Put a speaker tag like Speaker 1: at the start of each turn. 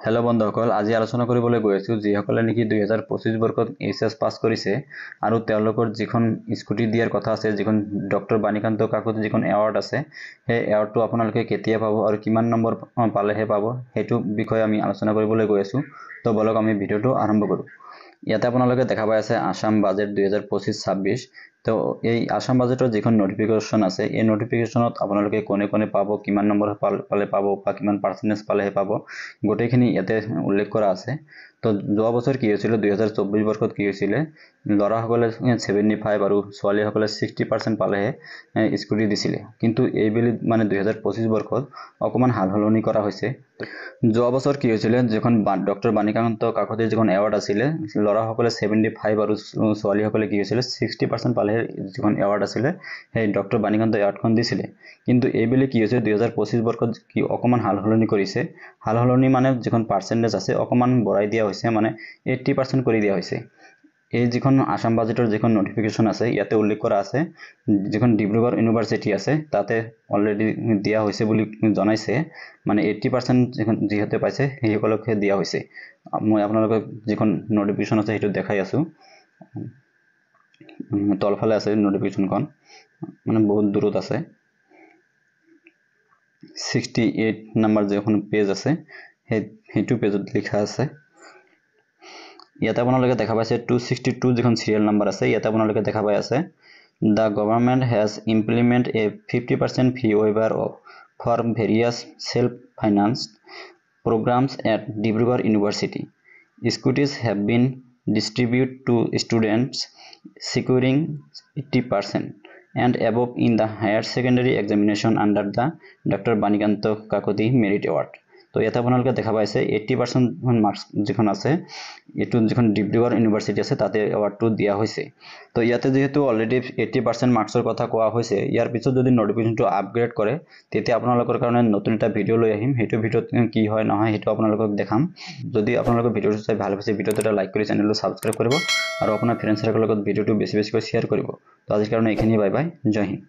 Speaker 1: Hello' বন্ধুসকল, আজি আলোচনা কৰিবলৈ গৈ আছোঁ যিসকলে নেকি 2025 বৰ্ষত এইচএছ পাছ কৰিছে আৰু তেওঁলোকৰ যিখন স্কুটি দিয়াৰ কথা আছে, যিখন ডক্টৰ বাণীকান্ত কাকতি যিখন এৱাৰ্ড আছে, সেই এৱাৰ্ডটো আপোনালোকে কেতিয়া পাব আৰু কিমান নম্বৰ পালেহে পাব সেইটো বিষয়ে আমি আলোচনা কৰিবলৈ গৈ আছোঁ। তো বলক আমি ভিডিঅ'টো আৰম্ভ কৰোঁ। ইয়াতে আপোনালোকে দেখা পাই আছে আসাম বাজেট 2025-26। তো এই আসাম বাজেটৰ যিখন নটিফিকেশ্যন আছে, এই নটিফিকেশ্যনত আপোনালোকে কোনে কোনে পাব, কিমান নম্বৰ পালে পাব বা কিমান পাৰ্চেণ্টেজ পালেহে পাব, গোটেইখিনি ইয়াতে উল্লেখ কৰা আছে। তো যোৱা বছৰ কি হৈছিলে, 2024 বৰ্ষত কি হৈছিলে, ল'ৰাসকলে 75 আৰু ছোৱালীসকলে 60% পালেহে স্কুটি দিছিলে। কিন্তু এইবেলি মানে 2025 বৰ্ষত অকণমান সাল সলনি কৰা হৈছে। যোৱা বছৰ কি হৈছিলে, যিখন ডক্টৰ বাণীকান্ত কাকতিৰ যিখন এৱাৰ্ড আছিলে, ল'ৰাসকলে 75 আৰু ছোৱালীসকলে কি হৈছিলে 60% পালেহে যিখন এৱাৰ্ড আছিলে সেই ডক্টৰ বাণীকান্ত এৱাৰ্ডখন দিছিলে। কিন্তু এইবেলি কি হৈছে, 2025 বৰ্ষত কি অকণমান সাল সলনি কৰিছে। সাল সলনি মানে যিখন পাৰ্চেণ্টেজ আছে অকণমান বঢ়াই দিয়া হৈছে, মানে 80% কৰি দিয়া হৈছে। এই যিখন আসাম বাজেটৰ যিখন নটিফিকেশ্যন আছে ইয়াতে উল্লেখ কৰা আছে, যিখন ডিব্ৰুগড় ইউনিভাৰ্চিটি আছে তাতে অলৰেডি দিয়া হৈছে বুলি জনাইছে। মানে 80% যিহেতু পাইছে সেইসকলকহে দিয়া হৈছে। মই আপোনালোকক যিখন নটিফিকেশ্যন আছে সেইটো দেখাই আছোঁ। তলফালে আছে নটিফিকেশ্যনখন, মানে বহুত দূৰত আছে। 68 নম্বৰ যিখন পেজ আছে সেইটো পেজত লিখা আছে। ইয়াতে আপোনালোকে দেখা পাইছে 262 যিখন চিৰিয়েল নম্বৰ আছে, ইয়াতে আপোনালোকে দেখা পাই আছে, the government has implement a 50% fee waiver for various self financed programs at Dibrugarh University. Scooties have been distributed to students securing 80% and above in the higher secondary examination under the Dr. Banikanta Kakoti Merit Award. তো ইয়াতে আপোনালোকে দেখা পাইছে 80% marks যিখন আছে, এইটো যিখন Dibrugarh university আছে তাতে এৱাৰ্ডটো দিয়া হৈছে। তো ইয়াতে যিহেতু অলৰেডি 80% মাৰ্কছৰ কথা কোৱা হৈছে, ইয়াৰ পিছত যদি নটিফিকেশ্যনটো আপগ্ৰেড কৰে তেতিয়া আপোনালোকৰ কাৰণে নতুন এটা ভিডিঅ' লৈ আহিম। সেইটো ভিডিঅ'ত কি হয় নহয় সেইটো আপোনালোকক দেখাম। যদি আপোনালোকৰ ভিডিঅ'টো চাই ভাল পাইছে, ভিডিঅ'টো এটা লাইক কৰি চেনেলটো ছাবস্ক্ৰাইব কৰিব আৰু আপোনাৰ ফ্ৰেণ্ড চাৰ্কেলৰ লগত ভিডিঅ'টো বেছি বেছিকৈ শ্বেয়াৰ কৰিব। তো আজিৰ কাৰণে এইখিনি, বাই বাই, জয় হিন্দ।